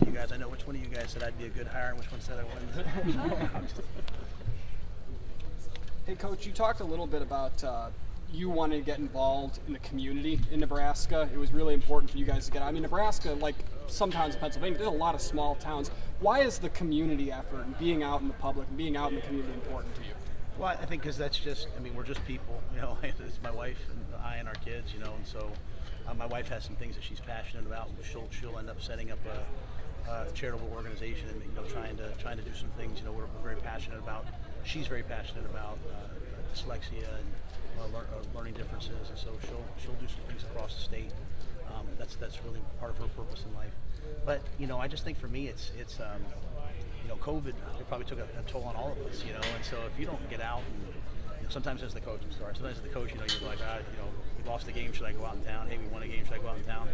of you guys. I know which one of you guys said I'd be a good hire and which one said I wouldn't. Hey, Coach, you talked a little bit about you wanting to get involved in the community in Nebraska. It was really important for you guys to get out. I mean, Nebraska, like some towns in Pennsylvania, there's a lot of small towns. Why is the community effort and being out in the public and being out in the community important to you? Well, I think because that's just, I mean, we're just people, you know. It's my wife and I and our kids, you know, and so my wife has some things that she's passionate about. She'll end up setting up a charitable organization and, you know, trying to do some things, you know, we're very passionate about. She's very passionate about dyslexia and learning differences, and so she'll do some things across the state. That's really part of her purpose in life. But, you know, I just think for me it's you know, COVID, it probably took a toll on all of us, you know, and so if you don't get out, and, you know, sometimes as the coach, sometimes as the coach, you know, you're like, you know, we lost a game, should I go out in town? Hey, we won a game, should I go out in town?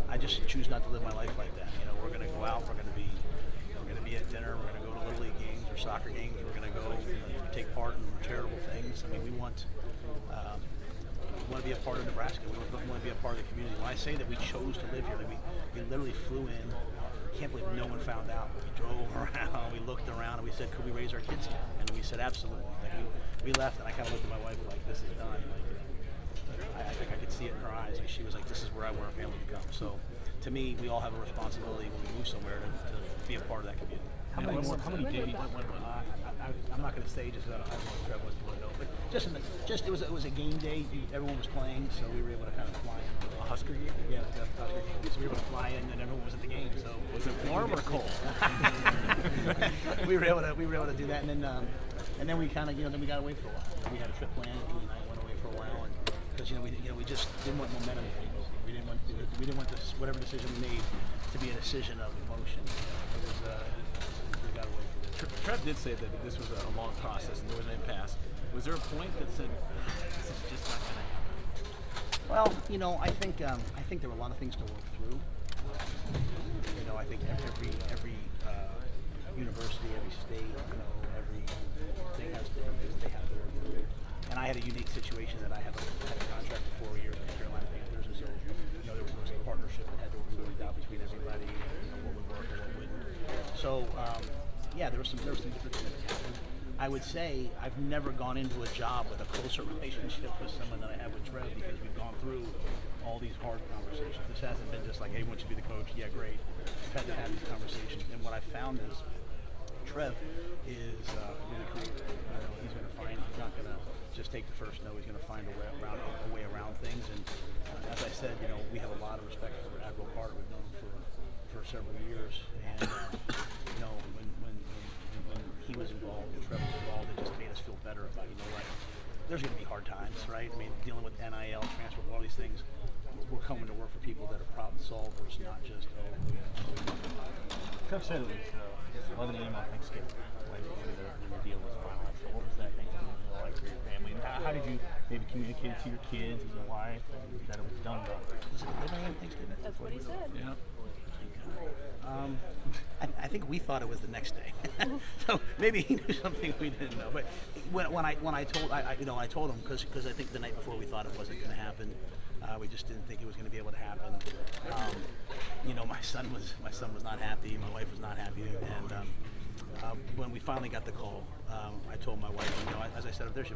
I just choose not to live my life like that. You know, we're going to go out, we're going to be at dinner, we're going to go to Little League games or soccer games, we're going to go, you know, take part in charitable things. I mean, we want to be a part of Nebraska. We want to be a part of the community. When I say that we chose to live here, like we literally flew in. I can't believe no one found out. We drove around, we looked around, and we said, could we raise our kids here? And we said, absolutely. Like we left, and I kind of looked at my wife like, this is done. Like, I could see it in her eyes. Like, she was like, this is where I want our family to come. So to me, we all have a responsibility when we move somewhere to be a part of that community. How many days? I'm not going to say just because I don't want Trev wants to know, but it was a game day. Everyone was playing, so we were able to kind of fly in. A Husker game? Yeah, a Husker game. So we were able to fly in, and everyone was at the game. So was it warm or cold? we were able to do that, and then we kind of, you know, then we got away for a while. We had a trip planned. Julie and I went away for a while, and because we just didn't want momentum. We didn't want this, whatever decision we made to be a decision of emotion. It was we got away from it. Trev did say that this was a long process and there was an impasse. Was there a point that said this is just not going to happen? Well, you know, I think there were a lot of things to work through. You know, I think every university, every state, you know, every thing has different things they have to work through. And I had a unique situation that I had a contract for 4 years with the Carolina Panthers, and so, you know, there was a partnership that had to be worked out between everybody, you know, what would work and what wouldn't. So, yeah, there were some different things that happened. I would say I've never gone into a job with a closer relationship with someone than I have with Trev, because we've gone through all these hard conversations. This hasn't been just like, hey, once you be the coach, yeah, great. We've had to have these conversations, and what I found is Trev is really creative. You know, he's not going to just take the first no. He's going to find a way around things. And as I said, you know, we have a lot of respect for Admiral Carter. We've known him for several years, and you know, when he was involved and Trev was involved, it just made us feel better about, you know what, there's going to be hard times, right? I mean, dealing with NIL, transfer, all these things. We're coming to work for people that are problem solvers, not just, Trev said it was 11 a.m. on Thanksgiving when the deal was finalized. So what was that Thanksgiving meal like for your family? And how did you maybe communicate to your kids and your wife that it was done well? Was it 11 a.m. Thanksgiving? That's what he said. Yeah. I think we thought it was the next day, so maybe he knew something we didn't know. But when I told him, because I think the night before we thought it wasn't going to happen. We just didn't think it was going to be able to happen. You know, my son was not happy. My wife was not happy, and when we finally got the call, I told my wife, you know, as I said up there, she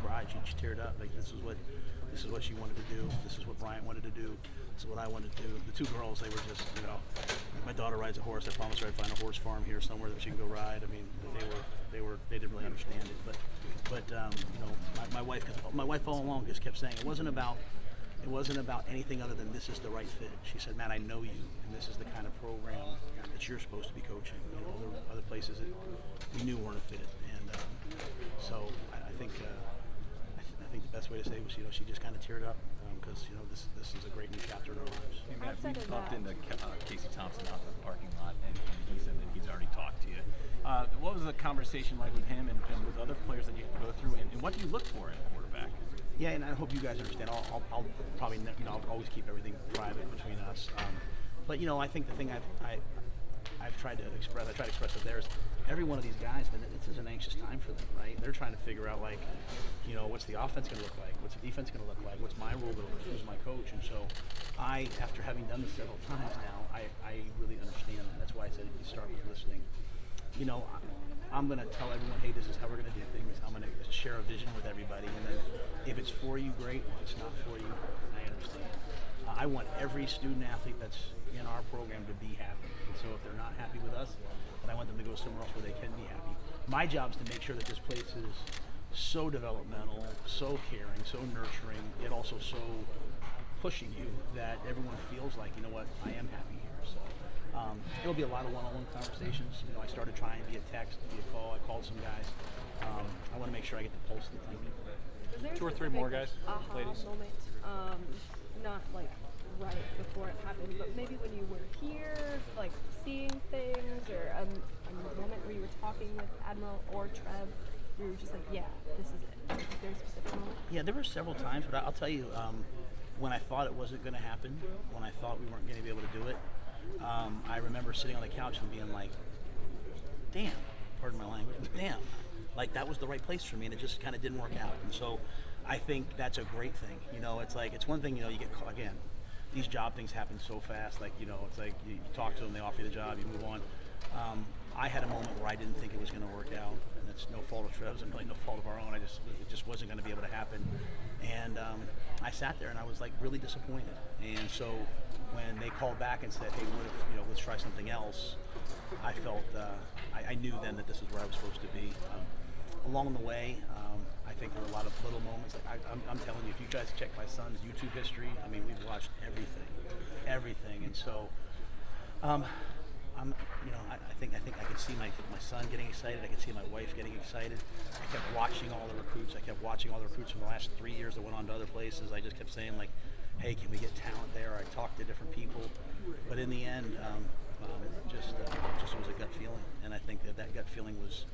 cried, she teared up. Like, this is what she wanted to do. This is what Bryant wanted to do. This is what I wanted to do. The two girls, they were just, you know, my daughter rides a horse. I promised her I'd find a horse farm here somewhere that she can go ride. I mean, they didn't really understand it, but you know, my wife all along just kept saying it wasn't about anything other than this is the right fit. She said, "Matt, I know you, and this is the kind of program that you're supposed to be coaching." You know, there were other places that we knew weren't a fit, and so I think the best way to say it was, you know, she just kind of teared up because, you know, this is a great new chapter in our lives. Hey, Matt, we bumped into Casey Thompson out in the parking lot, and he said that he's already talked to you. What was the conversation like with him and with other players that you have to go through, and what do you look for in a quarterback? Yeah, and I hope you guys understand. I'll probably, you know, I'll always keep everything private between us. But, you know, I think the thing I've tried to express up there is every one of these guys, this is an anxious time for them, right? They're trying to figure out, like, you know, what's the offense going to look like? What's the defense going to look like? What's my role going to look like? Who's my coach? And so after having done this several times now, I really understand them. That's why I said, I'm going to tell everyone, hey, this is how we're going to do things. I'm going to share a vision with everybody, and then if it's for you, great. If it's not for you, I understand. I want every student athlete that's in our program to be happy. And so if they're not happy with us, then I want them to go somewhere else where they can be happy. My job is to make sure that this place is so developmental, so caring, so nurturing, yet also so pushing you that everyone feels like, you know what, I am happy here. So it'll be a lot of one-on-one conversations. I started trying via text, via call. I called some guys. I want to make sure I get the pulse of the team. Is there a 2 or 3 more guys, aha ladies? moment, not like right before it happened, but maybe when you were here, like seeing things, or a moment where you were talking with Admiral or Trev, where you were just like, yeah, this is it. Is there a specific moment? Yeah, there were several times, but I'll tell you, when I thought it wasn't going to happen, when I thought we weren't going to be able to do it, I remember sitting on the couch and being like, damn, pardon my language, damn, like that was the right place for me, and it just kind of didn't work out. And so I think that's a great thing. It's like, it's one thing, you get caught, again, these job things happen so fast, like, it's like you talk to them, they offer you the job, you move on. I had a moment where I didn't think it was going to work out, and it's no fault of Trev's and really no fault of our own. It just wasn't going to be able to happen. And I sat there and I was like really disappointed. And so when they called back and said, hey, what if, let's try something else, I felt, I knew then that this is where I was supposed to be. Along the way, I think there were a lot of little moments. Like I'm telling you, if you guys check my son's YouTube history, I mean, we've watched everything. And so, I think I could see my son getting excited. I could see my wife getting excited. I kept watching all the recruits. From the last 3 years that went on to other places. I just kept saying, like, hey, can we get talent there? I talked to different people, but in the end, just was a gut feeling, and I think that gut feeling was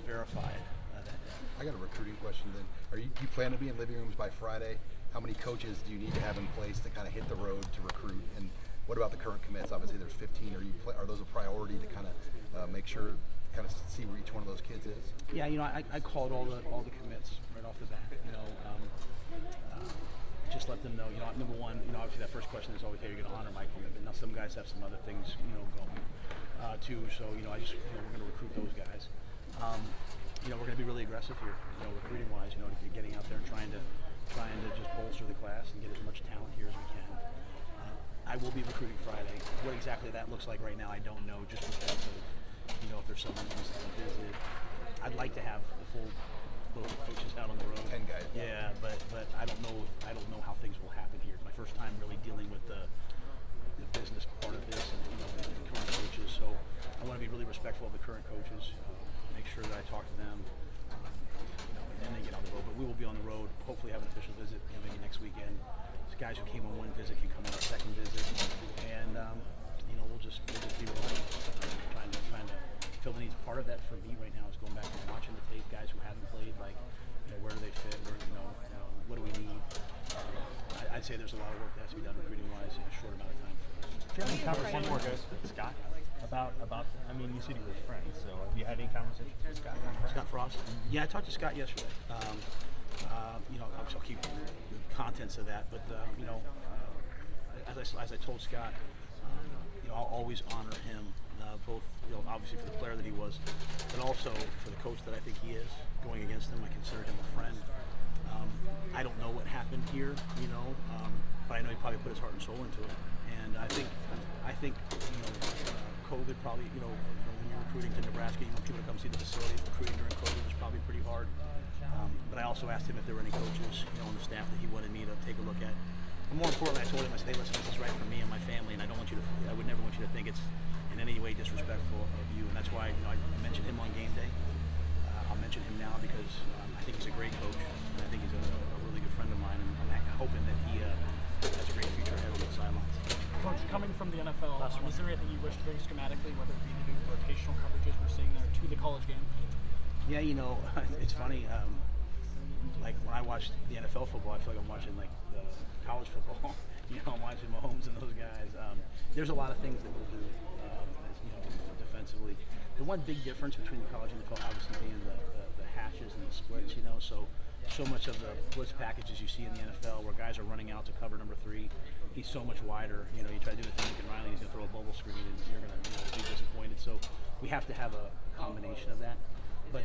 verified that day. I got a recruiting question then. You plan to be in living rooms by Friday? How many coaches do you need to have in place to kind of hit the road to recruit? And what about the current commits? Obviously, there's 15. Are those a priority to kind of make sure, kind of see where each one of those kids is? Yeah, I called all the commits right off the bat. Just let them know. Number one, obviously that first question is always, hey, you're going to honor my commitment. Now some guys have some other things, going too. So we're going to recruit those guys. We're going to be really aggressive here, recruiting wise. Getting out there and trying to just bolster the class and get as much talent here as we can. I will be recruiting Friday. What exactly that looks like right now, I don't know, just because of, if there's someone who wants to visit. I'd like to have the full load of coaches out on the road. 10 guys. Yeah, but I don't know how things will happen here. It's my first time really dealing with the business part of this and the current coaches. So I want to be really respectful of the current coaches. Make sure that I talk to them. And then they get on the road. But we will be on the road. Hopefully have an official visit maybe next weekend. Guys who came on one visit can come on a second visit, and we'll just be rolling, trying to fill the needs. Part of that for me right now is going back and watching the tape. Guys who haven't played, like where do they fit? Where what do we need? I'd say there's a lot of work that has to be done recruiting wise in a short amount of time for us. Do you have any conversation with Scott about? I mean, you said you were friends, so have you had any conversations with Scott? Scott Frost? Yeah, I talked to Scott yesterday. I'll keep the contents of that, but as I told Scott, I'll always honor him, both obviously for the player that he was, but also for the coach that I think he is. Going against him, I consider him a friend. I don't know what happened here, but I know he probably put his heart and soul into it, and I think COVID probably, when you're recruiting to Nebraska, you want people to come see the facility. Recruiting during COVID was probably pretty hard. But I also asked him if there were any coaches, on the staff that he wanted me to take a look at. And more importantly, I told him, I said, hey, listen, this is right for me and my family, and I would never want you to think it's in any way disrespectful of you. And that's why, I mentioned him on game day. I'll mention him now because I think he's a great coach, and I think he's a really good friend of mine, and I'm hoping that he has a great future ahead on the sidelines. Coach, coming from the NFL, is there anything you wish to bring schematically, whether it be the new rotational coverages we're seeing there, to the college game? Yeah, it's funny. Like when I watch the NFL football, I feel like I'm watching like the college football. I'm watching Mahomes and those guys. There's a lot of things that we'll do, defensively. The one big difference between the college and the NFL, obviously, being the hashes and the splits. So much of the blitz packages you see in the NFL, where guys are running out to cover number 3, he's so much wider. You try to do it to Lincoln Riley, he's going to throw a bubble screen, and you're going to be disappointed. So we have to have a combination of that. But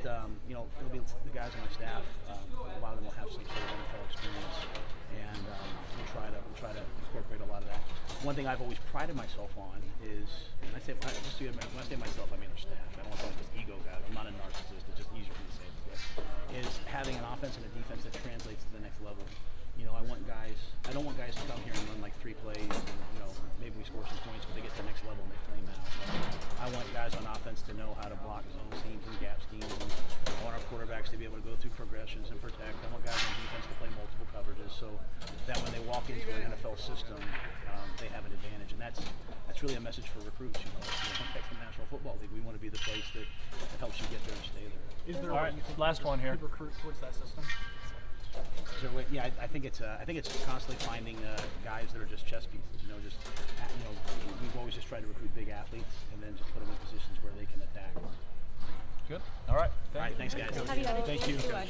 you know, it'll be the guys on my staff. A lot of them will have some sort of NFL experience, and we'll try to incorporate a lot of that. One thing I've always prided myself on is, and when I say myself, I mean our staff. I don't want to sound like this ego guy. I'm not a narcissist. It's just easier for me to say this way. Is having an offense and a defense that translates to the next level. You know, I don't want guys to come here and run like 3 plays, and, you know, maybe we score some points, but they get to the next level and they flame out. I want guys on offense to know how to block zone schemes and gap schemes, and I want our quarterbacks to be able to go through progressions and protect. I want guys on defense to play multiple coverages so that when they walk into an NFL system, they have an advantage, and that's really a message for recruits. You know, like the National Football League, we want to be the place that helps you get there and stay there. Is there All a way right, you think last you one here. could recruit towards that system? So yeah, I think it's constantly finding guys that are just chess pieces. You know, we've always just tried to recruit big athletes and then just put them in positions where they can attack. Good. All right. All right, thanks guys. Have you had a Thank chance you. to talk